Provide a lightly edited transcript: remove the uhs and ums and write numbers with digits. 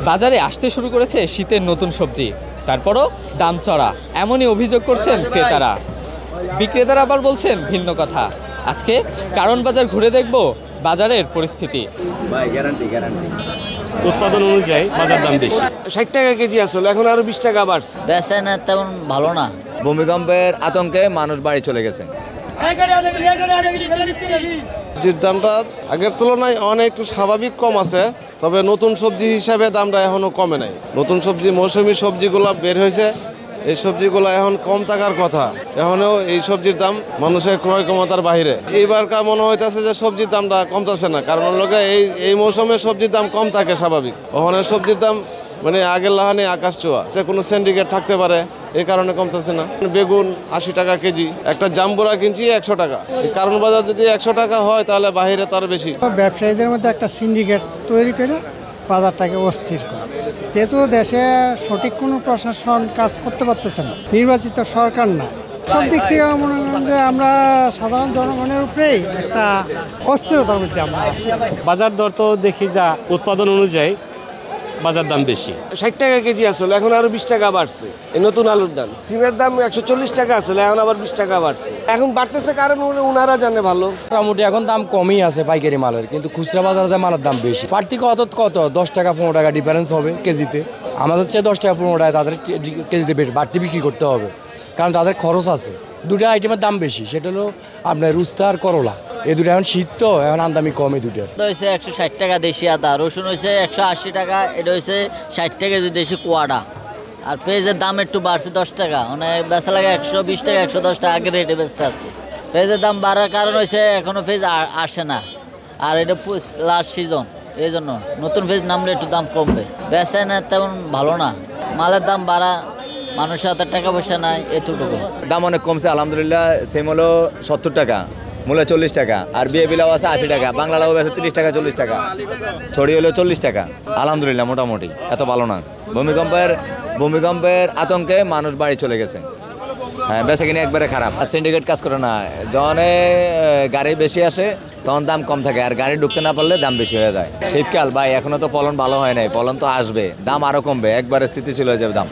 বাজারে আসতে শুরু করেছে শীতের নতুন সবজি, তারপরও দাম চড়া এমনই অভিযোগ করছেন ক্রেতারা। বিক্রেতারা আবার বলছেন ভিন্ন কথা। আজকে কারণ বাজার ঘুরে দেখব বাজারের পরিস্থিতি। উৎপাদন অনুযায়ী বাজার দাম বেশি। 60 টাকা কেজি আসলে, এখন আরো 20 টাকা বাড়ছে। বেচা না তেমন ভালো না। ভূমিকম্পের আতঙ্কে মানুষ বাড়ি চলে গেছে। সবজির দামটা আগের তুলনায় অনেক স্বাভাবিক কম আছে, তবে নতুন সবজি হিসাবে দামটা এখনো কমে নাই। নতুন সবজি মৌসুমী সবজিগুলো বের হয়েছে, এই সবজিগুলো এখন কম থাকার কথা। এখনও এই সবজির দাম মানুষের ক্রয় ক্ষমতার বাইরে। এইবারকার মনে হইতেছে যে সবজির দামটা কমতেছে না, কারণ লোকে এই মৌসুমে সবজির দাম কম থাকে স্বাভাবিক। ওখানে সবজির দাম মানে আগের লাহানে আকাশ ছোঁয়া। কোনো সিন্ডিকেট থাকতে পারে, এই কারণে কমতেছে না। বেগুন 80 টাকা কেজি, একটা জাম্বুরা কিনছি 100 টাকা। কারণ বাজার যদি 100 টাকা হয় তাহলে বাইরে তো আরো বেশি। ব্যবসায়ীদের মধ্যে একটা সিন্ডিকেট তৈরি করে বাজারটাকে অস্থির করে, যেহেতু দেশে সঠিক কোনো প্রশাসন কাজ করতে পারতেছে না, নির্বাচিত সরকার না। সব দিক থেকে মনে করেন যে আমরা সাধারণ জনগণের উপরেই একটা অস্থিরতার মধ্যে আমরা আছি। বাজার দর তো দেখি যা উৎপাদন অনুযায়ী বাজার দাম বেশি। 60 টাকা কেজি আসলে, এখন আরো 20 টাকা বাড়ছে। এই নতুন আলুর দাম, সিমের দাম 140 টাকা আসলে, এখন আবার 20 টাকা বাড়ছে। এখন বাড়তেছে কারণ ওনারা জানে ভালো। মোটামুটি এখন দাম কমই আছে পাইকারি মালের, কিন্তু খুচরা বাজারে যে মালের দাম বেশি। পার্টি কত 10 টাকা 15 টাকা ডিফারেন্স হবে কেজিতে। আমাদের চেয়ে 10 টাকা 15 টাকা তাদের কেজিতে বাড়তি বিক্রি করতে হবে, কারণ তাদের খরচ আছে। দুটো আইটেমের দাম বেশি, সেটা হলো আপনার উস্তা আর করলা। এই দুটো এখন শীত তো, এখন আমদামি কম। এই দুটোর হয়েছে 160 টাকা দেশি আদা, রসুন হয়েছে 180 টাকা, এটা হয়েছে 60 টাকা দেশি কোয়াডা। আর পেঁয়াজের দাম একটু বাড়ছে 10 টাকা, মানে বেচা লাগে 120 টাকা 110 টাকা আগের রেটে বেচতে আছে। পেঁয়াজের দাম বাড়ার কারণ হয়েছে এখনো পেঁয়াজ আসে না, আর এটা লাস্ট সিজন, এই জন্য নতুন পেঁয়াজ নামলে একটু দাম কমবে। বেচা না তেমন ভালো না, মালের দাম বাড়া, মানুষের হাতে টাকা পয়সা নাই, এতটুকু। দাম অনেক কমছে আলহামদুলিল্লাহ। সেম হলো 70 টাকা, মূলা 40 টাকা, আর বিয়ে বিলাও আছে 80 টাকা, বাংলা লাউ আছে 30 টাকা 40 টাকা, ছড়ি হলো 40 টাকা। আলহামদুলিল্লাহ মোটামুটি এত ভালো না। ভূমিকম্পের আতঙ্কে মানুষ বাড়ি চলে গেছে। হ্যাঁ, বেচা কিনে একবারে খারাপ। আর সিন্ডিকেট কাজ করে না, যখন গাড়ি বেশি আসে তখন দাম কম থাকে, আর গাড়ি ঢুকতে না পারলে দাম বেশি হয়ে যায়। শীতকাল ভাই, এখনো তো ফলন ভালো হয় নাই, ফলন তো আসবে, দাম আরো কমবে, একবারে স্থিতিশীল হয়ে যাবে দাম।